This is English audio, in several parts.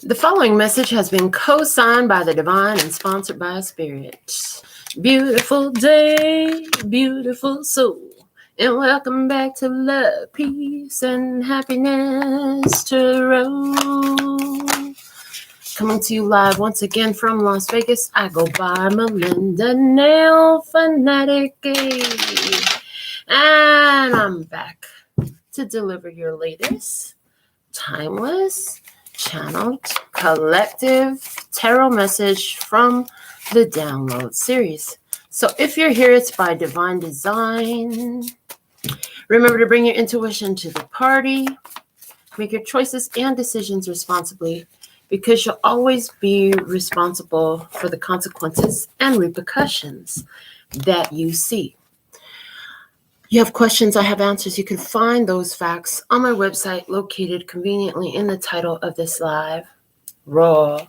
The following message has been co-signed by the divine and sponsored by Spirit. Beautiful day, beautiful soul, and welcome back to Love, Peace, and Happiness Tarot. Coming to you live once again from Las Vegas, I go by Melinda NailFanatic, and I'm back to deliver your latest timeless, channeled, collective tarot message from the download series. So if you're here, it's by divine design. Remember to bring your intuition to the party. Make your choices and decisions responsibly, because you'll always be responsible for the consequences and repercussions that you see. You have questions, I have answers. You can find those facts on my website, located conveniently in the title of this live, raw,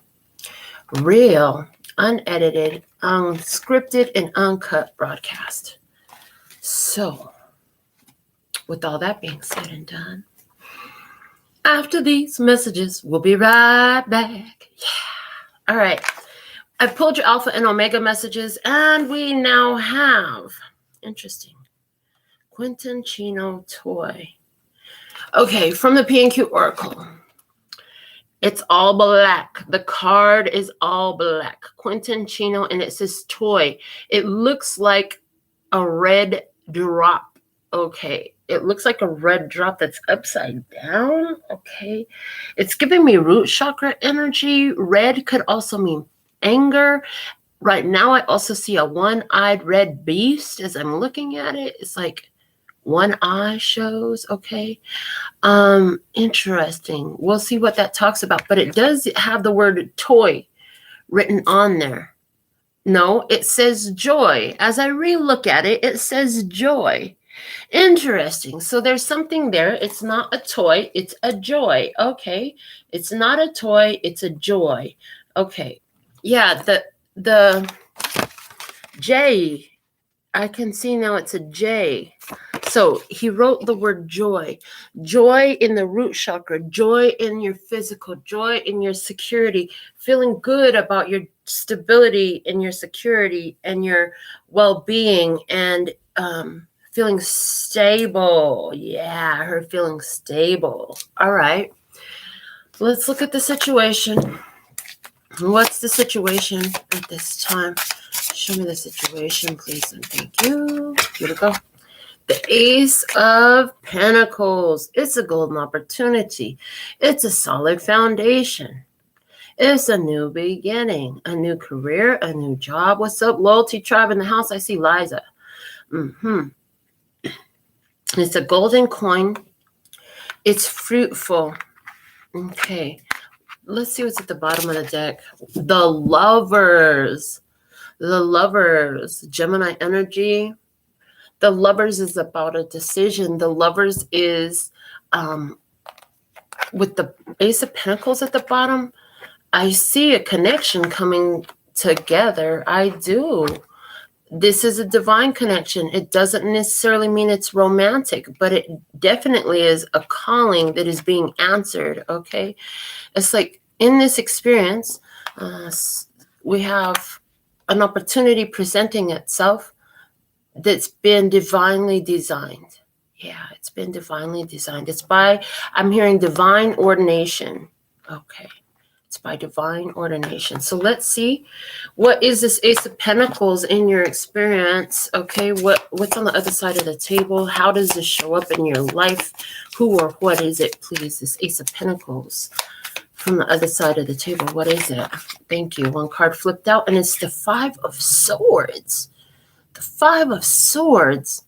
real, unedited, unscripted, and uncut broadcast. So, with all that being said and done, after these messages, we'll be right back. Yeah. All right. I pulled your Alpha and Omega messages, and we now have, interesting, Quentin Chino toy. Okay, from the P&Q Oracle. It's all black. The card is all black. Quentin Chino, and it says toy. It looks like a red drop. Okay, it looks like a red drop that's upside down. Okay, it's giving me root chakra energy. Red could also mean anger. Right now, I also see a one-eyed red beast as I'm looking at it. It's like one eye shows. Okay. Interesting. We'll see what that talks about, but it does have the word toy written on there. No, it says joy. As I re-look at it, it says joy. Interesting. So there's something there. It's not a toy. It's a joy. Okay. It's not a toy. It's a joy. Okay. Yeah. The J, I can see now it's a J. So he wrote the word joy. Joy in the root chakra. Joy in your physical. Joy in your security. Feeling good about your stability and your security and your well-being, and feeling stable. Yeah, her feeling stable. All right. Let's look at the situation. What's the situation at this time? Show me the situation, please, and thank you. Here we go. The Ace of Pentacles. It's a golden opportunity. It's a solid foundation. It's a new beginning, a new career, a new job. What's up, Loyalty Tribe in the house? I see Liza. It's a golden coin. It's fruitful. Okay. Let's see what's at the bottom of the deck. The Lovers. The Lovers. Gemini energy. The Lovers is about a decision. The Lovers is, with the Ace of Pentacles at the bottom, I see a connection coming together. I do. This is a divine connection. It doesn't necessarily mean it's romantic, but it definitely is a calling that is being answered, okay? It's like in this experience, we have an opportunity presenting itself that's been divinely designed. Yeah, it's been divinely designed. It's by, I'm hearing divine ordination. Okay, it's by divine ordination. So let's see, what is this Ace of Pentacles in your experience? Okay, what's on the other side of the table? How does this show up in your life? Who or what is it, please? This Ace of Pentacles from the other side of the table. What is it? Thank you. One card flipped out, and it's the Five of Swords. The Five of Swords.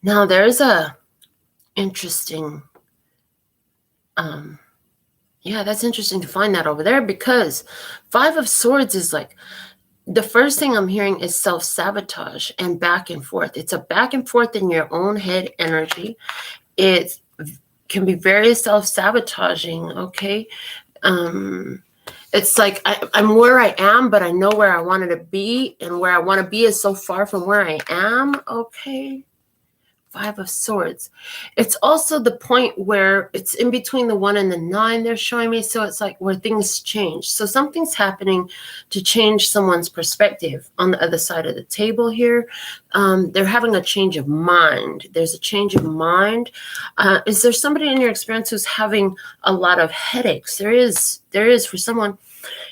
Now there's a interesting, yeah, that's interesting to find that over there, because Five of Swords is like, the first thing I'm hearing is self-sabotage and back and forth. It's a back and forth in your own head energy. It can be very self-sabotaging, okay? It's like I'm where I am, but I know where I wanted to be, and where I want to be is so far from where I am, okay? Five of Swords. It's also the point where it's in between the 1 and the 9 they're showing me. So it's like where things change. So something's happening to change someone's perspective on the other side of the table here. They're having a change of mind. There's a change of mind. Is there somebody in your experience who's having a lot of headaches? There is for someone.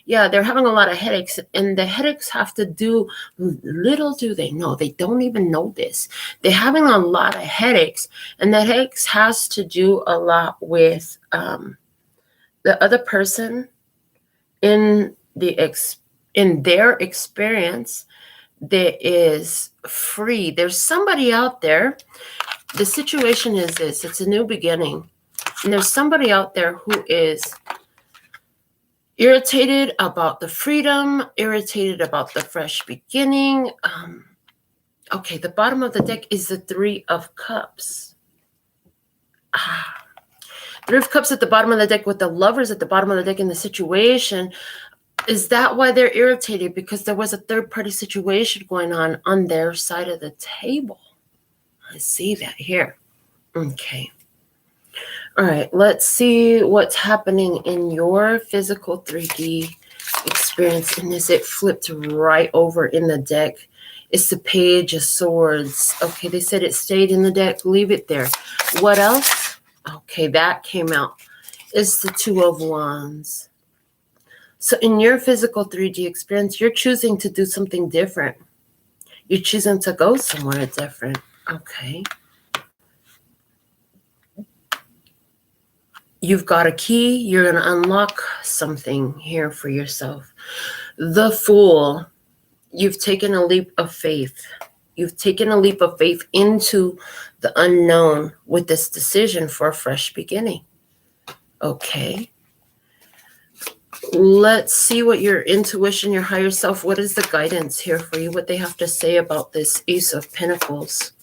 Yeah, they're having a lot of headaches, and the headaches have to do, little do they know, they don't even know this. They're having a lot of headaches, and the headaches has to do a lot with the other person in their experience that is free. There's somebody out there. The situation is this: it's a new beginning, and there's somebody out there who is irritated about the freedom, irritated about the fresh beginning. Okay, the bottom of the deck is the Three of Cups. Three of Cups at the bottom of the deck with the Lovers at the bottom of the deck in the situation. Is that why they're irritated? Because there was a third-party situation going on their side of the table. I see that here. Okay. All right, let's see what's happening in your physical 3D experience in this. It flipped right over in the deck. It's the Page of Swords. Okay, they said it stayed in the deck. Leave it there. What else? Okay, that came out. It's the Two of Wands. So in your physical 3D experience, you're choosing to do something different. You're choosing to go somewhere different. Okay. You've got a key. You're going to unlock something here for yourself. The Fool. You've taken a leap of faith. You've taken a leap of faith into the unknown with this decision for a fresh beginning. Okay. Let's see what your intuition, your higher self, what is the guidance here for you? What they have to say about this Ace of Pentacles.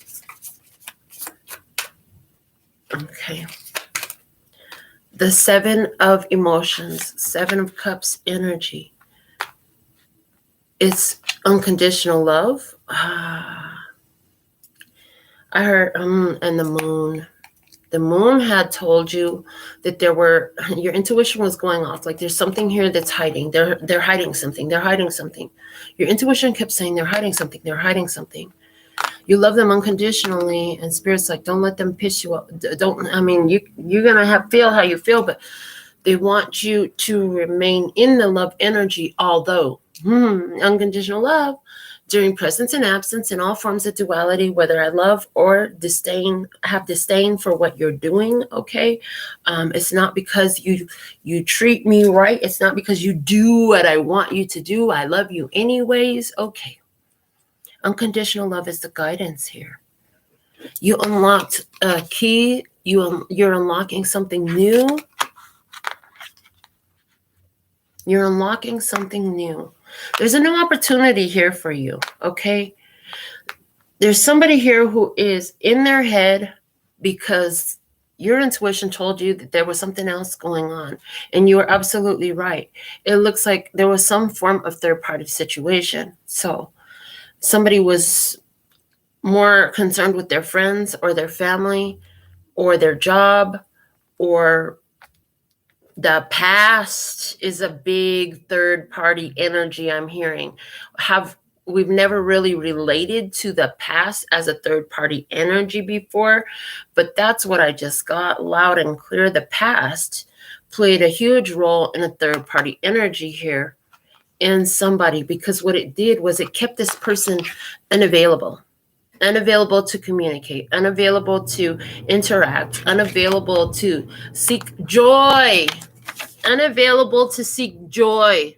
Okay. The Seven of Emotions, Seven of Cups energy. It's unconditional love. I heard, and the Moon. The Moon had told you that your intuition was going off. Like there's something here that's hiding. They're hiding something. They're hiding something. Your intuition kept saying they're hiding something. They're hiding something. You love them unconditionally, and Spirit's like, don't let them piss you up. You're going to feel how you feel, but they want you to remain in the love energy, although unconditional love during presence and absence in all forms of duality, whether I love or have disdain for what you're doing, okay? It's not because you treat me right. It's not because you do what I want you to do. I love you anyways, okay. Unconditional love is the guidance here. You unlocked a key. You're unlocking something new. You're unlocking something new. There's a new opportunity here for you, okay? There's somebody here who is in their head because your intuition told you that there was something else going on, and you were absolutely right. It looks like there was some form of third-party situation. So somebody was more concerned with their friends or their family or their job, or the past is a big third-party energy I'm hearing. We've never really related to the past as a third-party energy before, but that's what I just got loud and clear. The past played a huge role in a third-party energy here in somebody, because what it did was it kept this person unavailable to communicate, unavailable to interact, unavailable to seek joy, unavailable to seek joy.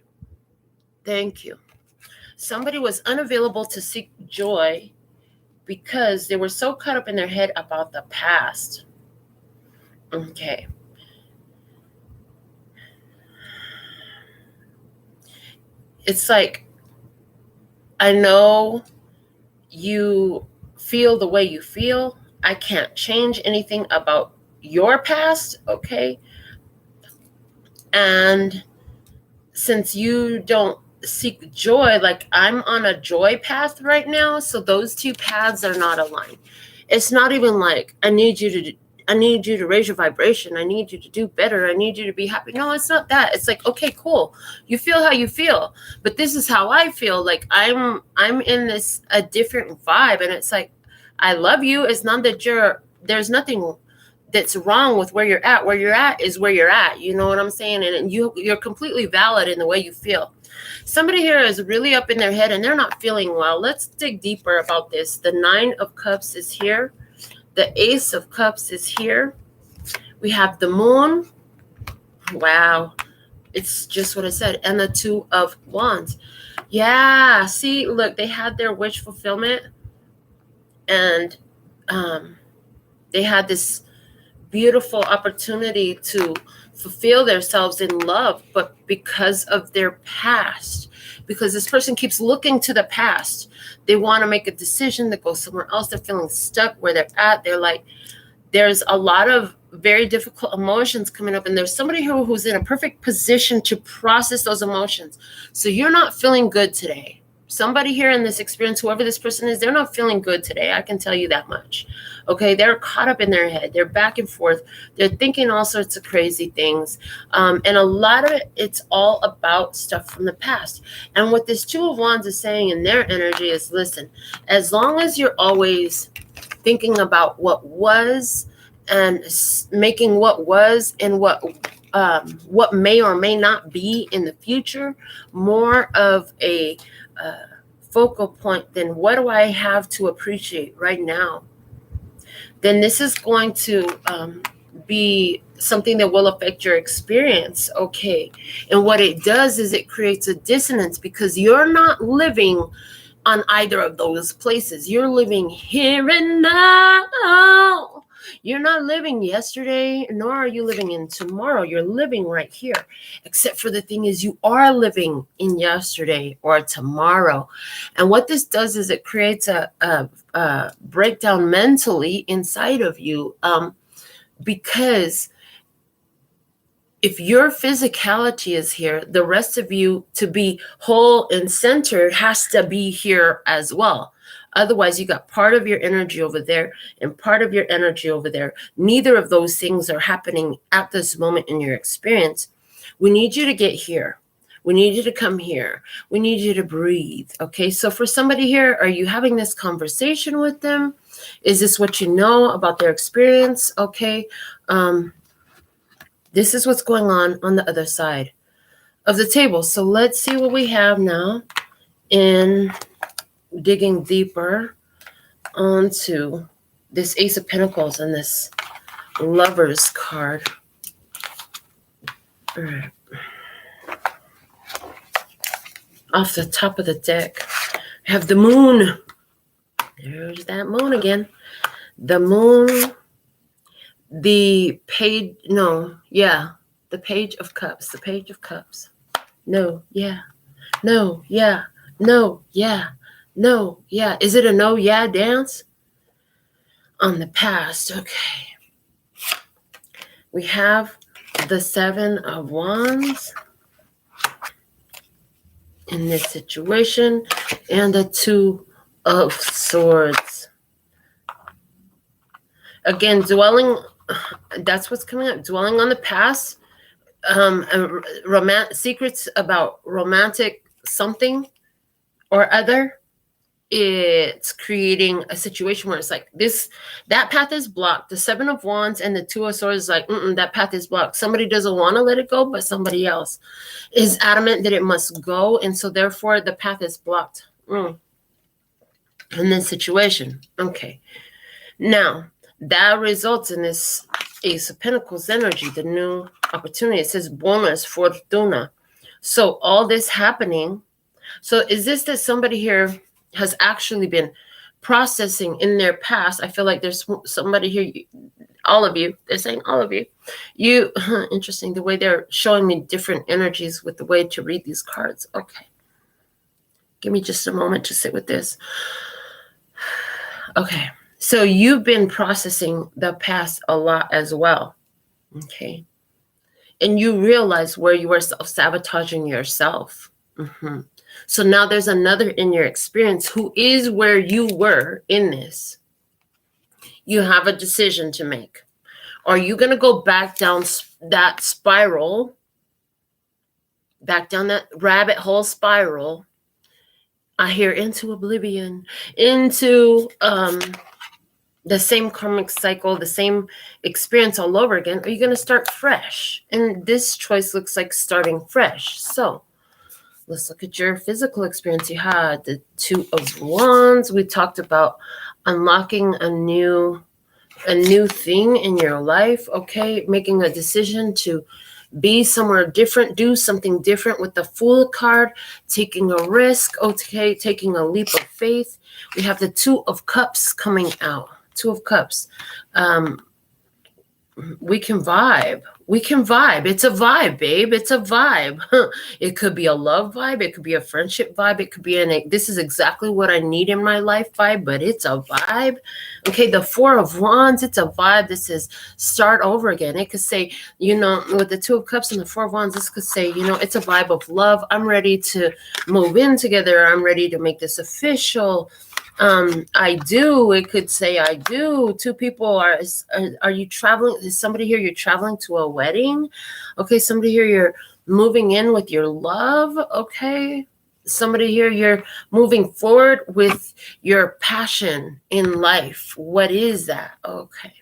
Thank you. Somebody was unavailable to seek joy because they were so caught up in their head about the past. Okay. It's like, I know you feel the way you feel. I can't change anything about your past, okay? And since you don't seek joy, like I'm on a joy path right now, so those two paths are not aligned. It's not even like, I need you to raise your vibration. I need you to do better. I need you to be happy. No, it's not that. It's like, okay, cool. You feel how you feel, but this is how I feel. Like I'm in a different vibe. And it's like, I love you. It's not that there's nothing that's wrong with where you're at. Where you're at is where you're at. You know what I'm saying? And you're completely valid in the way you feel. Somebody here is really up in their head and they're not feeling well. Let's dig deeper about this. The 9 of Cups is here. The Ace of Cups is here. We have the Moon. Wow. It's just what I said. And the 2 of Wands. Yeah. See, look, they had their wish fulfillment. And they had this beautiful opportunity to fulfill themselves in love, but because of their past, because this person keeps looking to the past, they want to make a decision to go somewhere else. They're feeling stuck where they're at. They're like, there's a lot of very difficult emotions coming up, and there's somebody who's in a perfect position to process those emotions. So you're not feeling good today. Somebody here in this experience, whoever this person is, they're not feeling good today. I can tell you that much. Okay, they're caught up in their head. They're back and forth. They're thinking all sorts of crazy things. And a lot of it, it's all about stuff from the past. And what this 2 of Wands is saying in their energy is, listen, as long as you're always thinking about what was and making what was and what may or may not be in the future more of a focal point than what do I have to appreciate right now, then this is going to be something that will affect your experience. Okay. And what it does is it creates a dissonance because you're not living on either of those places. You're living here and now. You're not living yesterday, nor are you living in tomorrow. You're living right here. Except for the thing is, you are living in yesterday or tomorrow. And what this does is it creates a breakdown mentally inside of you. Because if your physicality is here, the rest of you to be whole and centered has to be here as well. Otherwise, you got part of your energy over there and part of your energy over there. Neither of those things are happening at this moment in your experience. We need you to get here. We need you to come here. We need you to breathe. Okay, so for somebody here, are you having this conversation with them? Is this what you know about their experience? Okay, this is what's going on the other side of the table. So let's see what we have now in digging deeper onto this Ace of Pentacles and this Lover's card. All right. Off the top of the deck, I have the Moon. There's that Moon again. The Moon, the Page, the Page of Cups. The Page of Cups. No, yeah. No, yeah. No, yeah. No, yeah. Is it a no, yeah dance? On the past, okay. We have the 7 of Wands in this situation and the 2 of Swords. Again, that's what's coming up. Dwelling on the past, secrets about romantic something or other. It's creating a situation where it's like that path is blocked. The 7 of Wands and the 2 of Swords is like, that path is blocked. Somebody doesn't want to let it go, but somebody else is adamant that it must go. And so therefore the path is blocked in this situation. Okay. Now that results in this Ace of Pentacles energy, the new opportunity. It says bonus fortuna. So all this happening. So is this that somebody here has actually been processing in their past? I feel like there's somebody here, all of you, they're saying all of you. Interesting, the way they're showing me different energies with the way to read these cards. Okay. Give me just a moment to sit with this. Okay. So you've been processing the past a lot as well. Okay. And you realize where you were self-sabotaging yourself. Mm-hmm. So now there's another in your experience who is where you were in this. You have a decision to make. Are you going to go back down that spiral, back down that rabbit hole spiral? I hear into oblivion, into the same karmic cycle, the same experience all over again. Are you going to start fresh? And this choice looks like starting fresh. So let's look at your physical experience. You had the Two of Wands. We talked about unlocking a new thing in your life, okay? Making a decision to be somewhere different, do something different with the Fool card, taking a risk, okay, taking a leap of faith. We have the Two of Cups coming out. Two of Cups. We can vibe. We can vibe. It's a vibe, babe. It's a vibe. It could be a love vibe. It could be a friendship vibe. It could be this is exactly what I need in my life vibe, but it's a vibe. Okay, the Four of Wands, it's a vibe that says start over again. It could say, with the Two of Cups and the Four of Wands, this could say, it's a vibe of love. I'm ready to move in together. I'm ready to make this official. I do. It could say I do. Two people are you traveling? Is somebody here you're traveling to a wedding? Okay, somebody here you're moving in with your love. Okay, somebody here you're moving forward with your passion in life. What is that? Okay.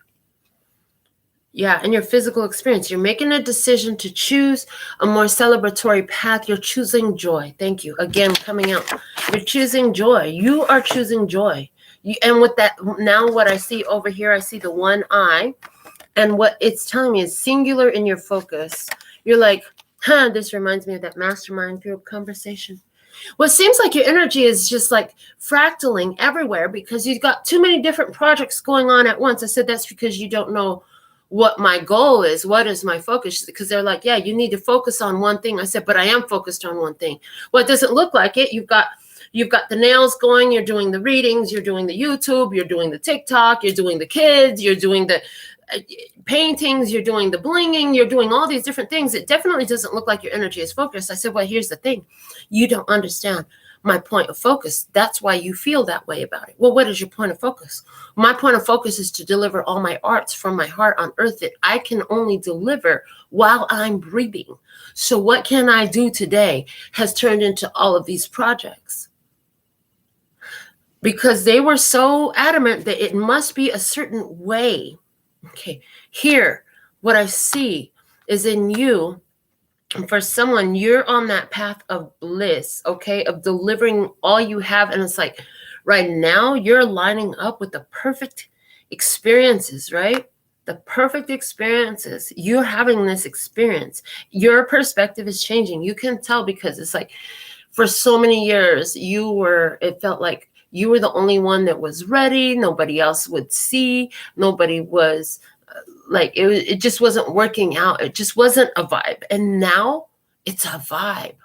Yeah, in your physical experience, you're making a decision to choose a more celebratory path. You're choosing joy. Thank you. Again, coming out. You're choosing joy. You are choosing joy. And with that, now what I see over here, I see the one eye. And what it's telling me is singular in your focus. You're like, this reminds me of that mastermind group conversation. Well, it seems like your energy is just like fractaling everywhere because you've got too many different projects going on at once. I said that's because you don't know what my goal is. What is my focus? Because they're like, yeah, you need to focus on one thing. I said, but I am focused on one thing. Well, it doesn't look like it. You've got the nails going. You're doing the readings. You're doing the YouTube. You're doing the TikTok. You're doing the kids. You're doing the paintings. You're doing the blinging. You're doing all these different things. It definitely doesn't look like your energy is focused. I said, well, here's the thing. You don't understand my point of focus. That's why you feel that way about it. Well, what is your point of focus? My point of focus is to deliver all my arts from my heart on earth that I can only deliver while I'm breathing. So what can I do today has turned into all of these projects. Because they were so adamant that it must be a certain way. Okay, here, what I see is in you, for someone, you're on that path of bliss, okay, of delivering all you have. And it's like right now you're lining up with the perfect experiences, right? The perfect experiences. You're having this experience. Your perspective is changing. You can tell because it's like for so many years it felt like you were the only one that was ready. Nobody else would see. Nobody was like, it just wasn't working out. It just wasn't a vibe. And now it's a vibe.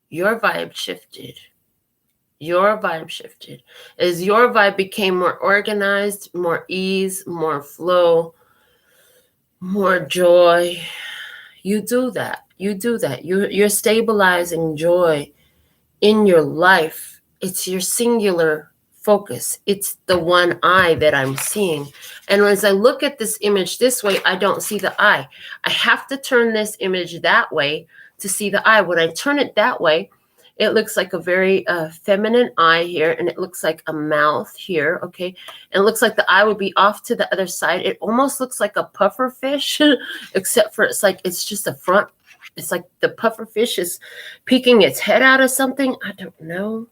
Your vibe shifted. Your vibe shifted. As your vibe became more organized, more ease, more flow, more joy. You do that. You do that. You're stabilizing joy in your life. It's your singular focus. It's the one eye that I'm seeing. And as I look at this image this way, I don't see the eye. I have to turn this image that way to see the eye. When I turn it that way, it looks like a very feminine eye here, and it looks like a mouth here, okay? And it looks like the eye would be off to the other side. It almost looks like a puffer fish, except for it's just a front. It's like the puffer fish is peeking its head out of something. I don't know.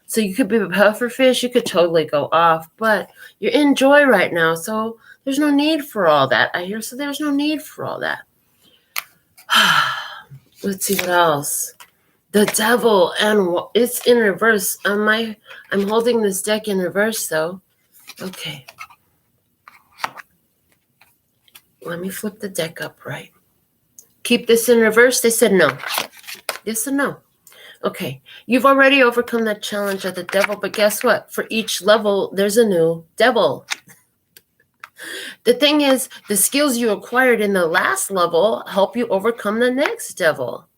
So you could be a puffer fish. You could totally go off, but you're in joy right now. So there's no need for all that. I hear, so there's no need for all that. Let's see what else. The Devil, and it's in reverse. I'm holding this deck in reverse though. Okay. Let me flip the deck upright. Keep this in reverse. They said no. Yes or no? Okay, you've already overcome that challenge of the devil, but guess what? For each level, there's a new devil. The thing is, the skills you acquired in the last level help you overcome the next devil.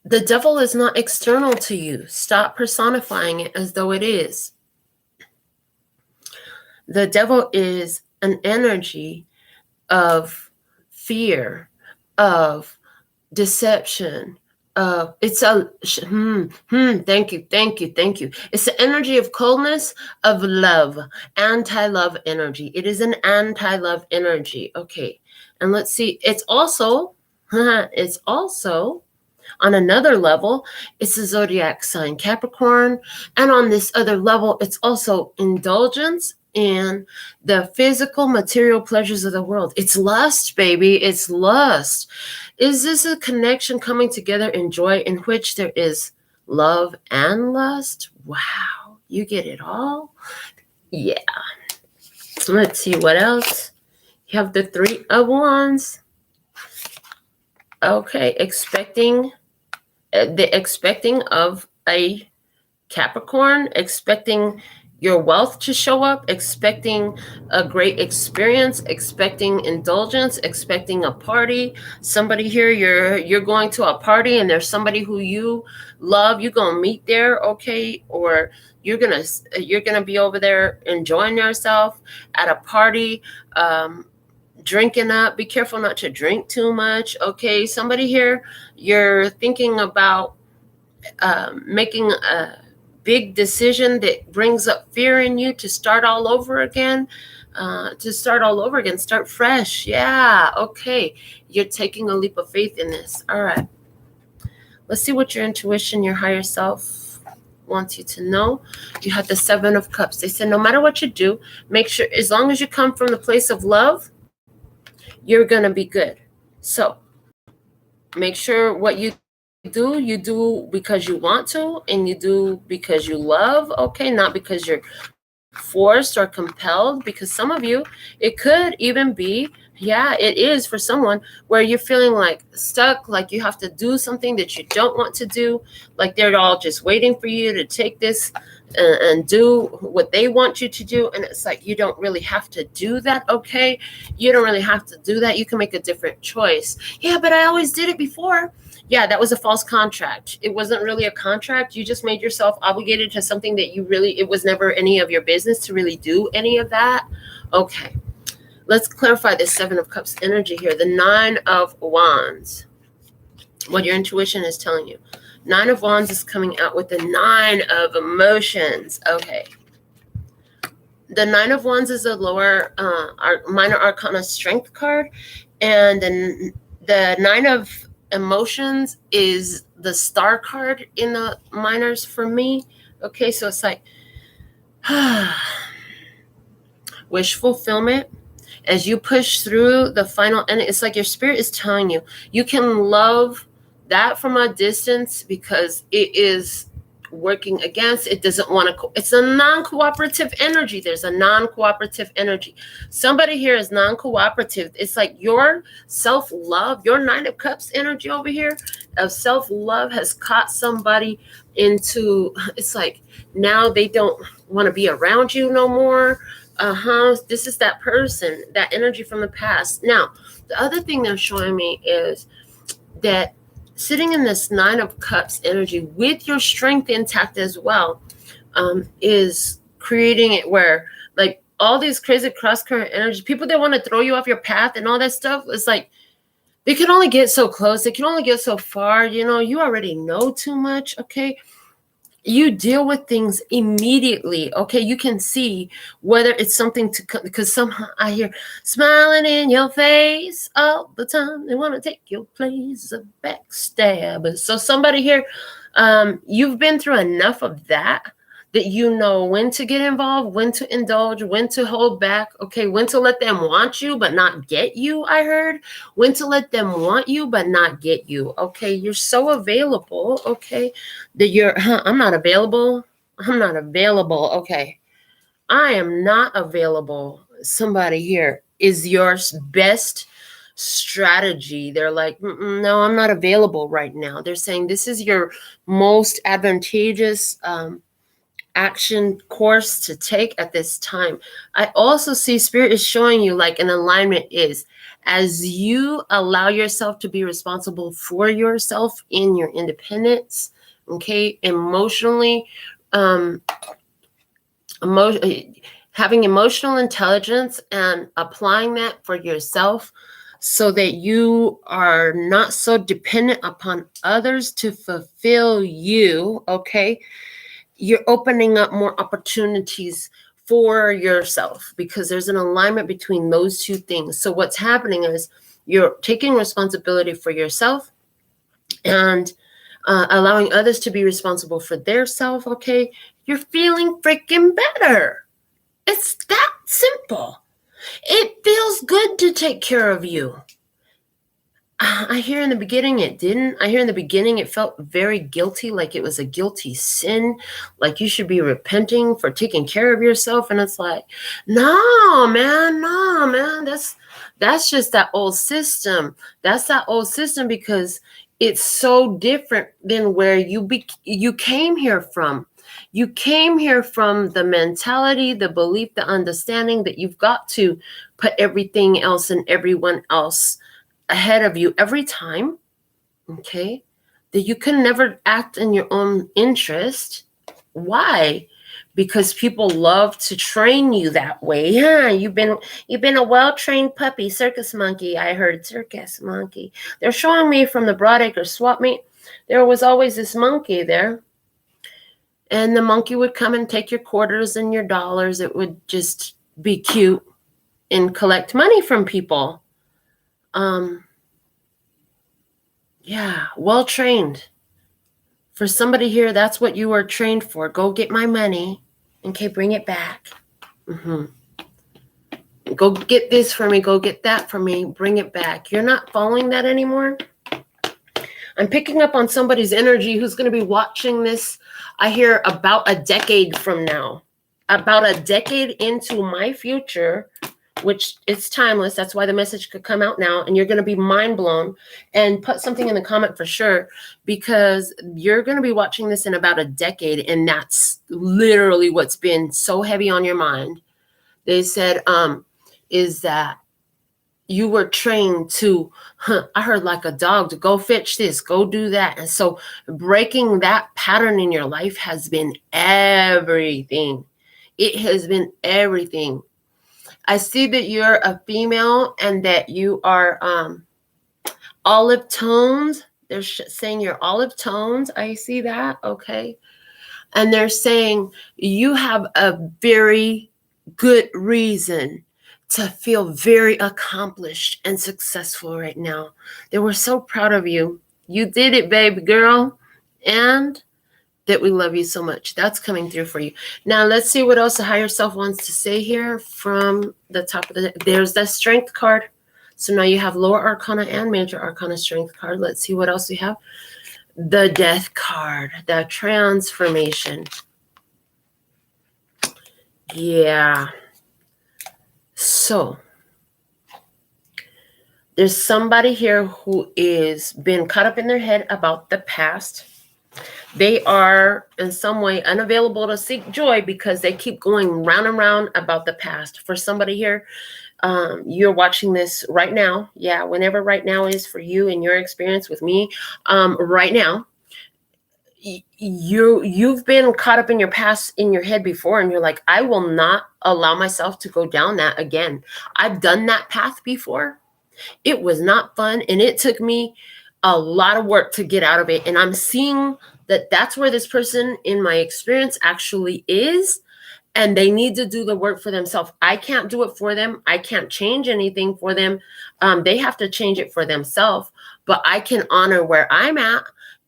The devil is not external to you. Stop personifying it as though it is. The devil is an energy of fear, of deception. It's a thank you. It's the energy of coldness, of love, anti-love energy. It is an anti-love energy. Okay, and let's see. It's also on another level, it's a zodiac sign Capricorn, and on this other level, it's also indulgence in the physical material pleasures of the world. It's lust, baby. It's lust. Is this a connection coming together in joy in which there is love and lust? Wow, you get it all? Yeah. Let's see what else. You have the Three of Wands. Okay, expecting of a Capricorn, expecting your wealth to show up, expecting a great experience, expecting indulgence, expecting a party. Somebody here, you're going to a party and there's somebody who you love, you're gonna meet there, okay? Or you're gonna be over there enjoying yourself at a party, drinking up. Be careful not to drink too much, okay? Somebody here, you're thinking about making a big decision that brings up fear in you to start all over again, start fresh. Yeah, okay. You're taking a leap of faith in this. All right. Let's see what your intuition, your higher self wants you to know. You have the Seven of Cups. They said no matter what you do, make sure, as long as you come from the place of love, you're going to be good. So make sure what you do because you want to, and you do because you love, okay? Not because you're forced or compelled, because some of you, it could even be, yeah, it is for someone where you're feeling like stuck, like you have to do something that you don't want to do, like they're all just waiting for you to take this and do what they want you to do. And it's like, you don't really have to do that, okay? You don't really have to do that. You can make a different choice. Yeah, but I always did it before. Yeah, that was a false contract. It wasn't really a contract. You just made yourself obligated to something that it was never any of your business to really do any of that. Okay, let's clarify this Seven of Cups energy here. The Nine of Wands, what your intuition is telling you. Nine of Wands is coming out with the Nine of Emotions. Okay. The Nine of Wands is a lower minor arcana strength card. And then the Nine of Emotions is the star card in the minors for me. Okay, so it's like wish fulfillment as you push through the final, and it's like your spirit is telling you, you can love that from a distance because it is working against, it doesn't want to, it's a non-cooperative energy. There's a non-cooperative energy. Somebody here is non-cooperative. It's like your self-love, your Nine of Cups energy over here of self-love has caught somebody into, it's like now they don't want to be around you no more. This is that person, that energy from the past. Now, the other thing they're showing me is that sitting in this Nine of Cups energy with your strength intact as well, is creating it where like all these crazy cross current energy, people that want to throw you off your path and all that stuff, it's like they can only get so close. They can only get so far. You know, you already know too much. Okay. You deal with things immediately. Okay. You can see whether it's something to, because somehow I hear smiling in your face all the time. They want to take your place, a backstabber. So somebody here, you've been through enough of that you know when to get involved, when to indulge, when to hold back. Okay. When to let them want you, but not get you. I heard when to let them want you, but not get you. Okay. You're so available. Okay. That you're, I'm not available. I'm not available. Okay. I am not available. Somebody here is your best strategy. They're like, no, I'm not available right now. They're saying this is your most advantageous action course to take at this time. I also see Spirit is showing you like an alignment is as you allow yourself to be responsible for yourself in your independence, okay, emotionally, having emotional intelligence and applying that for yourself so that you are not so dependent upon others to fulfill you, okay? You're opening up more opportunities for yourself because there's an alignment between those two things. So what's happening is you're taking responsibility for yourself and allowing others to be responsible for their self, okay? You're feeling freaking better. It's that simple. It feels good to take care of you. I hear in the beginning it didn't. I hear in the beginning it felt very guilty, like it was a guilty sin, like you should be repenting for taking care of yourself. And it's like, no, man, that's just that old system. That's that old system because it's so different than where you came here from. You came here from the mentality, the belief, the understanding that you've got to put everything else and everyone else ahead of you every time, okay? That you can never act in your own interest. Why? Because people love to train you that way. Yeah, you've been a well-trained puppy, circus monkey. I heard circus monkey. They're showing me from the Broadacre swap meet. There was always this monkey there. And the monkey would come and take your quarters and your dollars. It would just be cute and collect money from people. Yeah, well trained. For somebody here, that's what you were trained for. Go get my money. Okay, bring it back. Go get this for me. Go get that for me. Bring it back. You're not following that anymore? I'm picking up on somebody's energy who's going to be watching this, I hear, about a decade from now. About a decade into my future, which is timeless. That's why the message could come out now. And you're going to be mind blown. And put something in the comment for sure, because you're going to be watching this in about a decade. And that's literally what's been so heavy on your mind. They said, is that you were trained to, I heard like a dog, to go fetch this, go do that. And so breaking that pattern in your life has been everything. It has been everything. I see that you're a female and that you are olive tones. They're saying you're olive tones. I see that. Okay. And they're saying you have a very good reason to feel very accomplished and successful right now. They were so proud of you. You did it, baby girl. And that we love you so much. That's coming through for you. Now, let's see what else the higher self wants to say here from the top of the deck. There's the strength card. So now you have lower arcana and major arcana strength card. Let's see what else we have. The death card, the transformation. Yeah. So there's somebody here who is been caught up in their head about the past. They are in some way unavailable to seek joy because they keep going round and round about the past. For somebody here, you're watching this right now. Yeah, whenever right now is for you in your experience with me, right now, you've been caught up in your past in your head before, and you're like, I will not allow myself to go down that again. I've done that path before. It was not fun, and it took me a lot of work to get out of it. And I'm seeing that that's where this person in my experience actually is, and they need to do the work for themselves. I can't do it for them. I can't change anything for them. They have to change it for themselves, but I can honor where I'm at.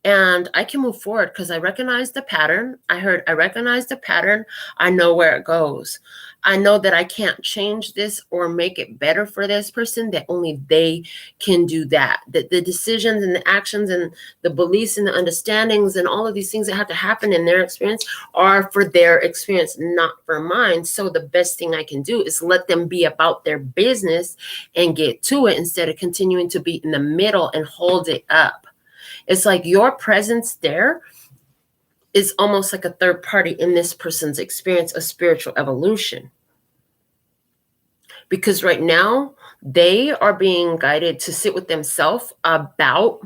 And I can move forward because I recognize the pattern. I recognize the pattern. I know where it goes. I know that I can't change this or make it better for this person, that only they can do that. That the decisions and the actions and the beliefs and the understandings and all of these things that have to happen in their experience are for their experience, not for mine. So the best thing I can do is let them be about their business and get to it instead of continuing to be in the middle and hold it up. It's like your presence there is almost like a third party in this person's experience of spiritual evolution. Because right now, they are being guided to sit with themselves about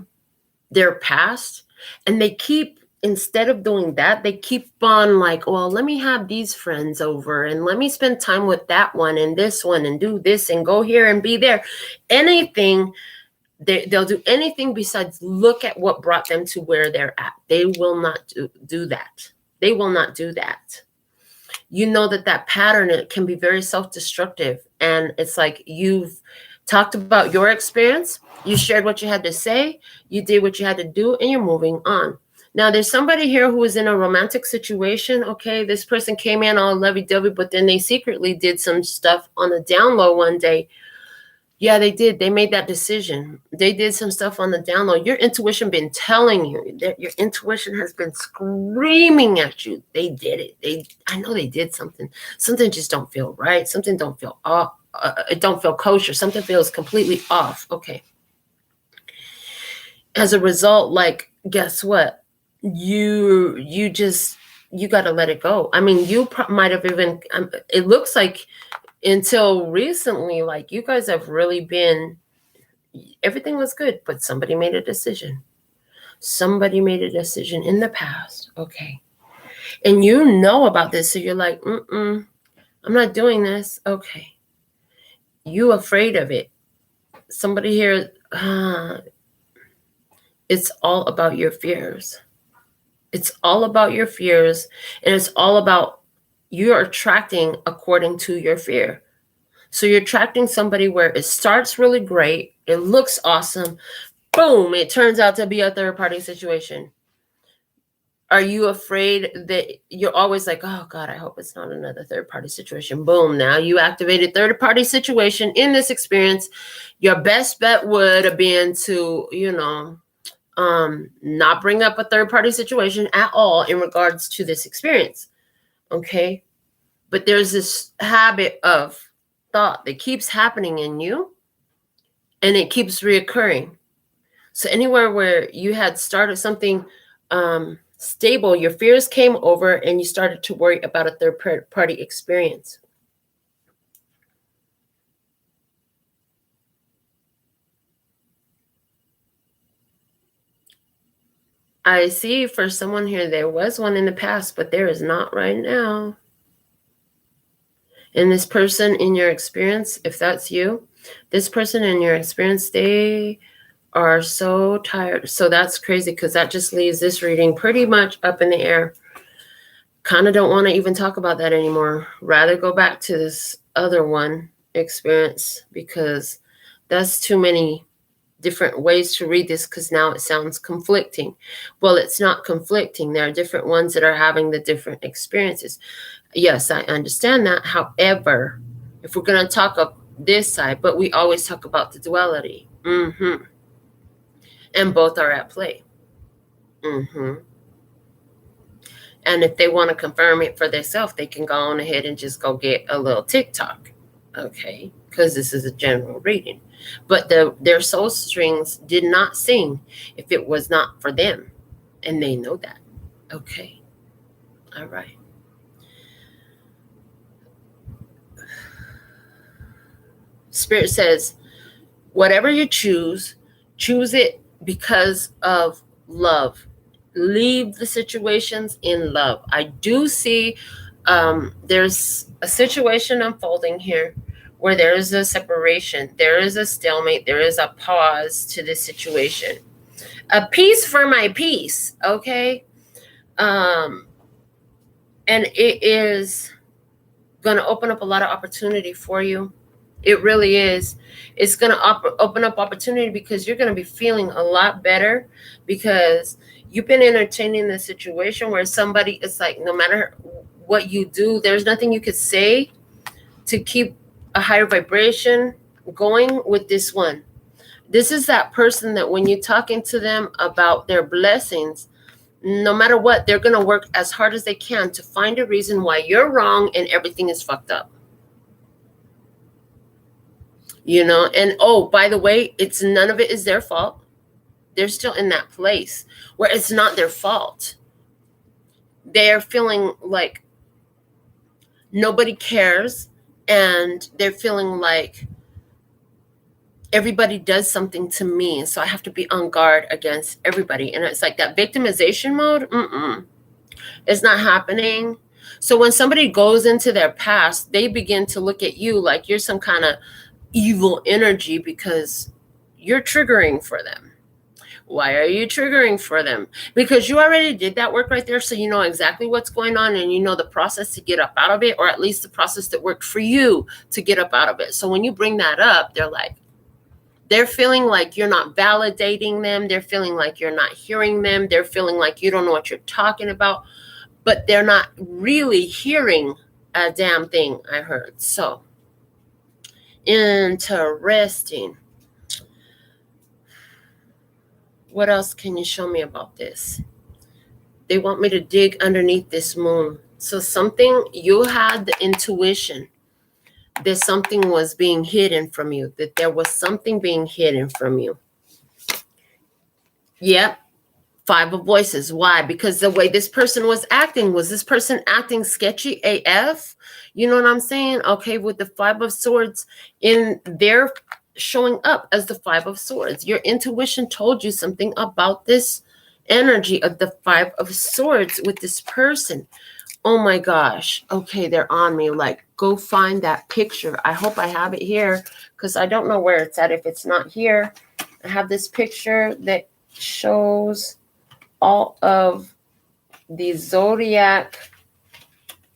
their past. And they keep instead of doing that, they keep on like, well, let me have these friends over and let me spend time with that one and this one and do this and go here and be there. Anything, they'll do anything besides look at what brought them to where they're at. They will not do that. They will not do that. You know that pattern, it can be very self-destructive. And it's like, you've talked about your experience, you shared what you had to say, you did what you had to do, and you're moving on. Now, there's somebody here who is in a romantic situation. Okay, this person came in all lovey-dovey, but then they secretly did some stuff on the down low one day. Yeah, they did. They made that decision. They did some stuff on the down low. Your intuition been telling you that your intuition has been screaming at you. They did it. I know they did something. Something just don't feel right. Something don't feel off. It don't feel kosher. Something feels completely off. Okay. As a result, like, guess what? You got to let it go. I mean, you might have even, it looks like until recently, like, you guys have really been, everything was good, but somebody made a decision. Somebody made a decision in the past. Okay. And you know about this. So you're like, I'm not doing this. Okay. You afraid of it. Somebody here, it's all about your fears. It's all about your fears, and it's all about you're attracting according to your fear. So you're attracting somebody where it starts really great, it looks awesome, boom, it turns out to be a third-party situation. Are you afraid that you're always like, oh God, I hope it's not another third-party situation? Boom, now you activated third-party situation in this experience. Your best bet would have been to, not bring up a third-party situation at all in regards to this experience. Okay. But there's this habit of thought that keeps happening in you, and it keeps reoccurring. So anywhere where you had started something stable, your fears came over and you started to worry about a third-party experience. I see for someone here, there was one in the past, but there is not right now. And this person in your experience, if that's you, this person in your experience, they are so tired. So that's crazy, because that just leaves this reading pretty much up in the air. Kind of don't want to even talk about that anymore. Rather go back to this other one experience, because that's too many different ways to read this, because now it sounds conflicting. Well, it's not conflicting. There are different ones that are having the different experiences. Yes, I understand that. However, if we're going to talk of this side, but we always talk about the duality. And both are at play. And if they want to confirm it for themselves, they can go on ahead and just go get a little TikTok. Okay, because this is a general reading. But their soul strings did not sing if it was not for them. And they know that. Okay. All right. Spirit says, whatever you choose it because of love. Leave the situations in love. I do see there's a situation unfolding here where there is a separation. There is a stalemate. There is a pause to this situation. A peace for my peace, okay? And it is going to open up a lot of opportunity for you. It really is. It's going to open up opportunity, because you're going to be feeling a lot better, because you've been entertaining the situation where somebody, it's like, no matter what you do, there's nothing you could say to keep a higher vibration going with this one. This is that person that when you're talking to them about their blessings, no matter what, they're going to work as hard as they can to find a reason why you're wrong and everything is fucked up. And oh, by the way, it's none of it is their fault. They're still in that place where it's not their fault. They're feeling like nobody cares, and they're feeling like everybody does something to me, so I have to be on guard against everybody. And it's like that victimization mode, it's not happening. So when somebody goes into their past, they begin to look at you like you're some kind of evil energy because you're triggering for them. Why are you triggering for them? Because you already did that work right there, so you know exactly what's going on, and you know the process to get up out of it, or at least the process that worked for you to get up out of it. So when you bring that up, they're feeling like you're not validating them. They're feeling like you're not hearing them. They're feeling like you don't know what you're talking about, but they're not really hearing a damn thing I heard. So interesting. What else can you show me about this? They want me to dig underneath this moon. So something, you had the intuition that something was being hidden from you, that there was something being hidden from you. Yep. 5 of voices. Why? Because the way this person was this person acting sketchy AF? You know what I'm saying? Okay, with the 5 of swords in there, showing up as the 5 of swords. Your intuition told you something about this energy of the 5 of swords with this person. Oh my gosh. Okay, they're on me. Like, go find that picture. I hope I have it here because I don't know where it's at. If it's not here, I have this picture that shows all of the zodiac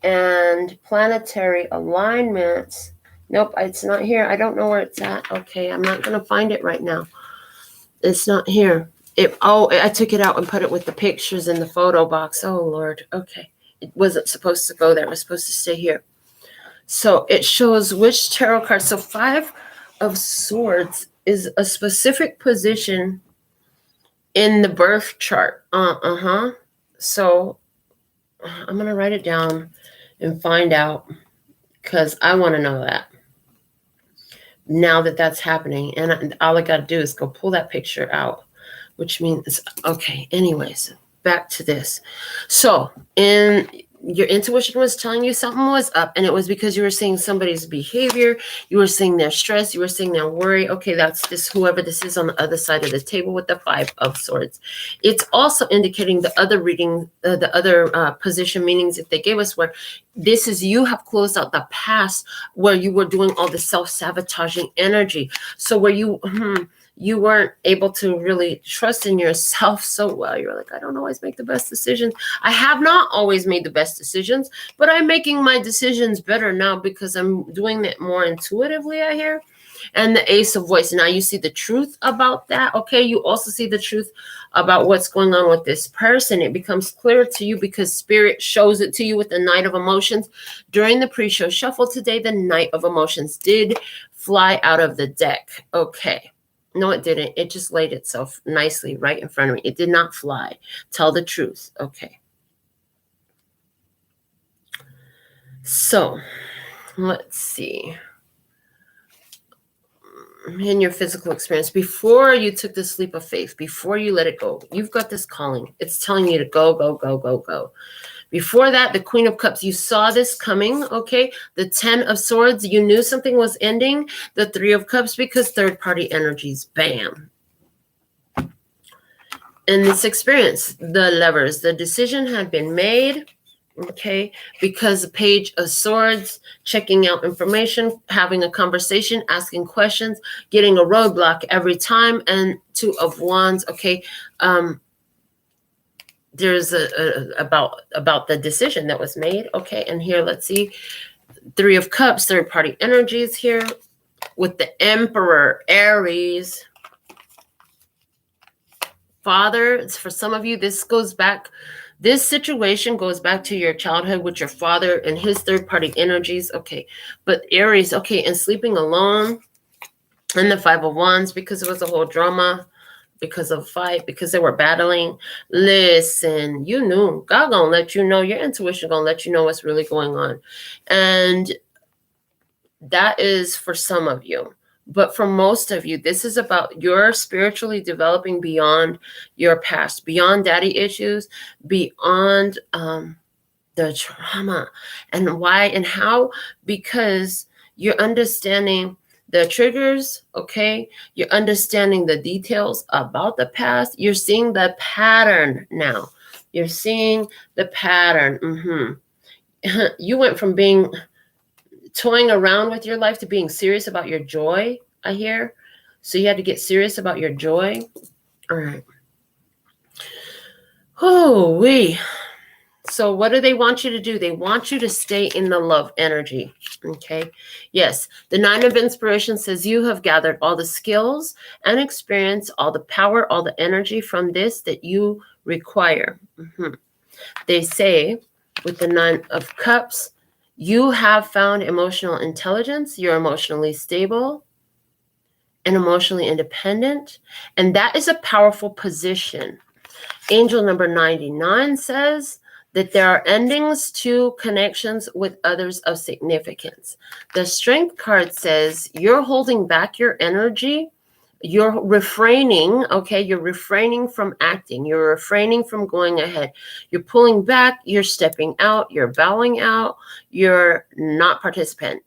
and planetary alignments. Nope, it's not here. I don't know where it's at. Okay, I'm not going to find it right now. It's not here. I took it out and put it with the pictures in the photo box. Oh, Lord. Okay. It wasn't supposed to go there. It was supposed to stay here. So it shows which tarot card. So 5 of Swords is a specific position in the birth chart. So I'm going to write it down and find out because I want to know that. Now that that's happening, and all I got to do is go pull that picture out, which means, okay, anyways, back to this. So your intuition was telling you something was up, and it was because you were seeing somebody's behavior, you were seeing their stress, you were seeing their worry. Okay, that's this, whoever this is on the other side of the table with the 5 of Swords. It's also indicating the other reading, the other position meanings that they gave us, where this is you have closed out the past where you were doing all the self-sabotaging energy. So where you weren't able to really trust in yourself so well. You're like, I don't always make the best decisions. I have not always made the best decisions, but I'm making my decisions better now because I'm doing it more intuitively, I hear. And the Ace of Voice. Now you see the truth about that. Okay, you also see the truth about what's going on with this person. It becomes clear to you because Spirit shows it to you with the Knight of Emotions. During the pre-show shuffle today, the Knight of Emotions did fly out of the deck. Okay. No, it didn't. It just laid itself nicely right in front of me. It did not fly. Tell the truth. Okay. So, let's see. In your physical experience, before you took this leap of faith, before you let it go, you've got this calling. It's telling you to go, go, go, go, go. Before that, the Queen of Cups, you saw this coming, okay? The 10 of Swords, you knew something was ending. The 3 of Cups, because third-party energies, bam. In this experience, the Lovers, the decision had been made, okay? Because the Page of Swords, checking out information, having a conversation, asking questions, getting a roadblock every time, and 2 of Wands, okay? There's about the decision that was made. Okay, and here, let's see. 3 of Cups, third-party energies here with the Emperor, Aries. Father, for some of you, this situation goes back to your childhood with your father and his third-party energies. Okay, but Aries, okay, and sleeping alone, and the 5 of Wands, because it was a whole drama, because of a fight, because they were battling. Listen, you knew. God gonna let you know. Your intuition gonna let you know what's really going on. And that is for some of you. But for most of you, this is about your spiritually developing beyond your past, beyond daddy issues, beyond the trauma. And why and how? Because you're understanding the triggers, okay? You're understanding the details about the past. You're seeing the pattern now. You're seeing the pattern. You went from being toying around with your life to being serious about your joy, I hear. So you had to get serious about your joy. All right. Oh, wee. So what do they want you to do? They want you to stay in the love energy. Okay. Yes. The 9 of Inspiration says you have gathered all the skills and experience, all the power, all the energy from this that you require. They say with the 9 of Cups, you have found emotional intelligence. You're emotionally stable and emotionally independent. And that is a powerful position. Angel number 99 says that there are endings to connections with others of significance. The Strength card says you're holding back your energy. You're refraining, okay? You're refraining from acting. You're refraining from going ahead. You're pulling back. You're stepping out. You're bowing out. You're not participating.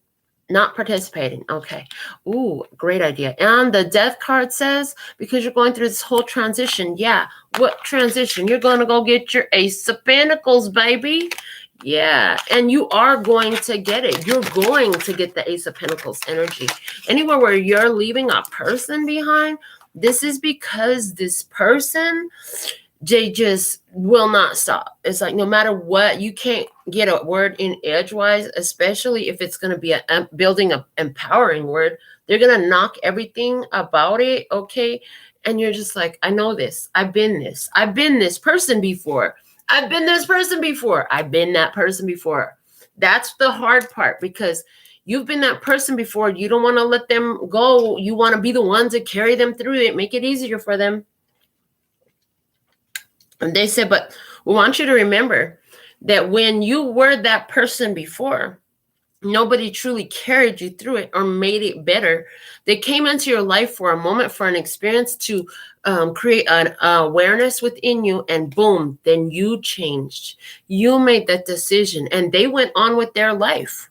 Okay. Ooh, great idea. And the Death card says, because you're going through this whole transition. Yeah. What transition? You're going to go get your Ace of Pentacles, baby. Yeah. And you are going to get it. You're going to get the Ace of Pentacles energy. Anywhere where you're leaving a person behind, this is because this person, they just will not stop. It's like no matter what, you can't get a word in edgewise, especially if it's going to be a building an empowering word. They're going to knock everything about it, okay? And you're just like, I know this. I've been this. I've been this person before. I've been this person before. I've been that person before. That's the hard part because you've been that person before. You don't want to let them go. You want to be the one to carry them through it, make it easier for them. And they said, but we want you to remember that when you were that person before, nobody truly carried you through it or made it better. They came into your life for a moment, for an experience to create an awareness within you, and boom, then you changed. You made that decision and they went on with their life.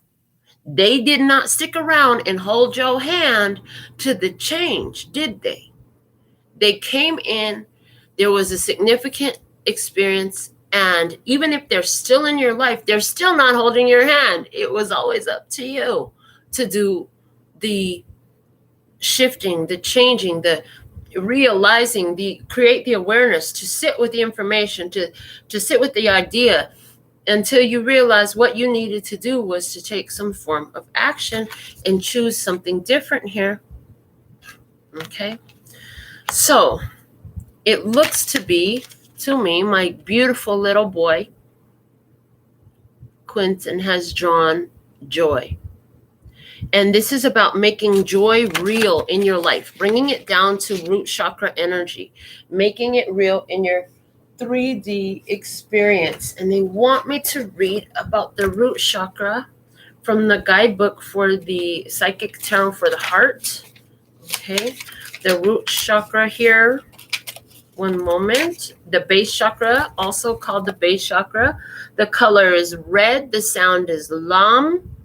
They did not stick around and hold your hand to the change, did they? They came in, there was a significant experience, and even if they're still in your life, they're still not holding your hand. It was always up to you to do the shifting, the changing, the realizing, the create the awareness, to sit with the information, to sit with the idea until you realize what you needed to do was to take some form of action and choose something different here. Okay. So it looks to be, to me, my beautiful little boy, Quentin, has drawn joy. And this is about making joy real in your life, bringing it down to root chakra energy, making it real in your 3D experience. And they want me to read about the root chakra from the guidebook for the psychic tarot for the heart. Okay, the root chakra here. One moment. The base chakra, also called the base chakra. The color is red. The sound is lam.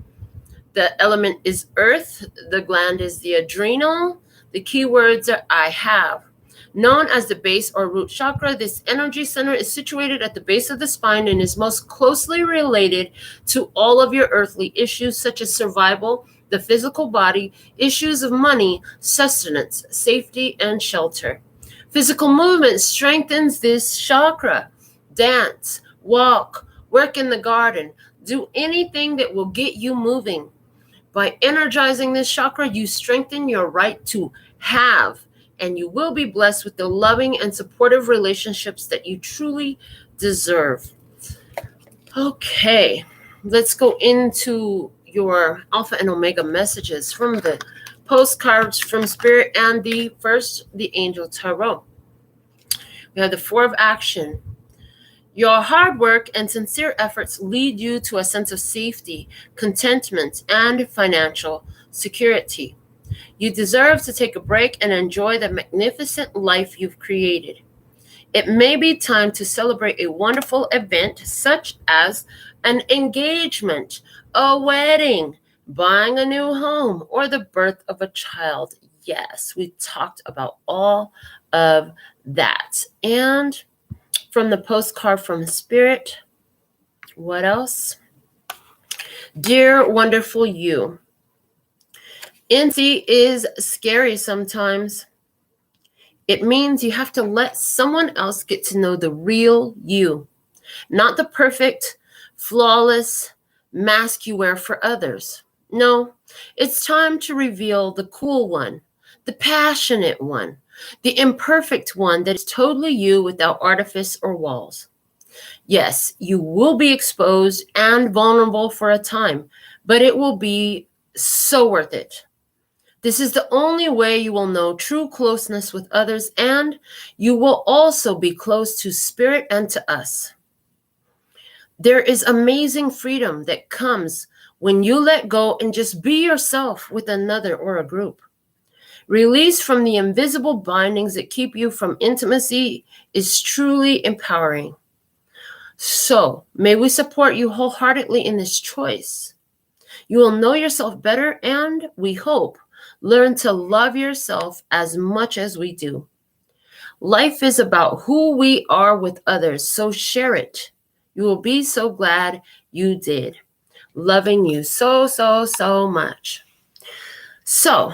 The element is earth. The gland is the adrenal. The keywords are I have. Known as the base or root chakra, this energy center is situated at the base of the spine and is most closely related to all of your earthly issues, such as survival, the physical body, issues of money, sustenance, safety, and shelter. Physical movement strengthens this chakra. Dance, walk, work in the garden, do anything that will get you moving. By energizing this chakra, you strengthen your right to have, and you will be blessed with the loving and supportive relationships that you truly deserve. Okay, let's go into your Alpha and Omega messages from the postcards from Spirit and the Angel Tarot. We have the 4 of Action. Your hard work and sincere efforts lead you to a sense of safety, contentment, and financial security. You deserve to take a break and enjoy the magnificent life you've created. It may be time to celebrate a wonderful event such as an engagement, a wedding, buying a new home, or the birth of a child. Yes, we talked about all of that. And from the postcard from Spirit, what else? Dear wonderful you, intimacy is scary sometimes. It means you have to let someone else get to know the real you, not the perfect, flawless mask you wear for others. No, it's time to reveal the cool one, the passionate one, the imperfect one that is totally you without artifice or walls. Yes, you will be exposed and vulnerable for a time, but it will be so worth it. This is the only way you will know true closeness with others, and you will also be close to Spirit and to us. There is amazing freedom that comes when you let go and just be yourself with another or a group. Release from the invisible bindings that keep you from intimacy is truly empowering. So, may we support you wholeheartedly in this choice. You will know yourself better and, we hope, learn to love yourself as much as we do. Life is about who we are with others, so share it. You will be so glad you did. Loving you so, so, so much. So,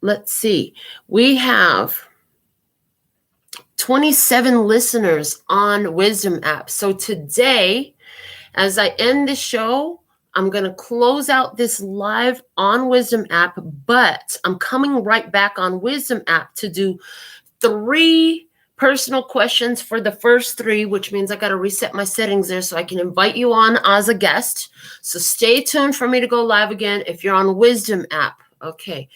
let's see. We have 27 listeners on Wisdom app. So today, as I end the show, I'm going to close out this live on Wisdom app, but I'm coming right back on Wisdom app to do 3 personal questions for the first 3, which means I got to reset my settings there so I can invite you on as a guest. So stay tuned for me to go live again if you're on Wisdom app. Okay.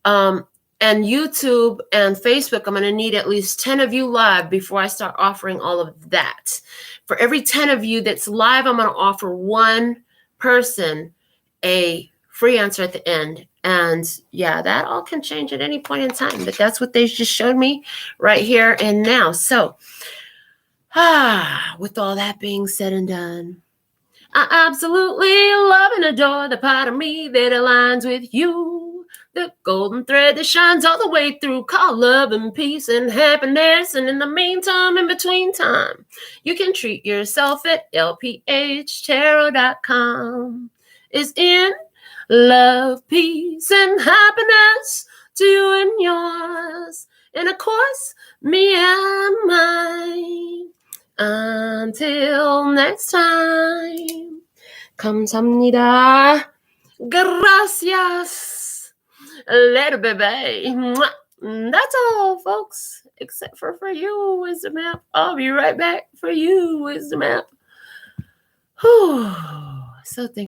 And YouTube and Facebook, I'm going to need at least 10 of you live before I start offering all of that. For every 10 of you that's live, I'm going to offer 1 person a free answer at the end. And yeah, that all can change at any point in time, but that's what they just showed me right here and now. So, with all that being said and done, I absolutely love and adore the part of me that aligns with you. The golden thread that shines all the way through, called love and peace and happiness. And in the meantime, in between time, you can treat yourself at LPHtarot.com. Is in love, peace, and happiness to you and yours. And of course, me and mine. Until next time. 감사합니다. Gracias. Later, baby. That's all, folks. Except for you, Wisdom app. I'll be right back for you, Wisdom app. So thank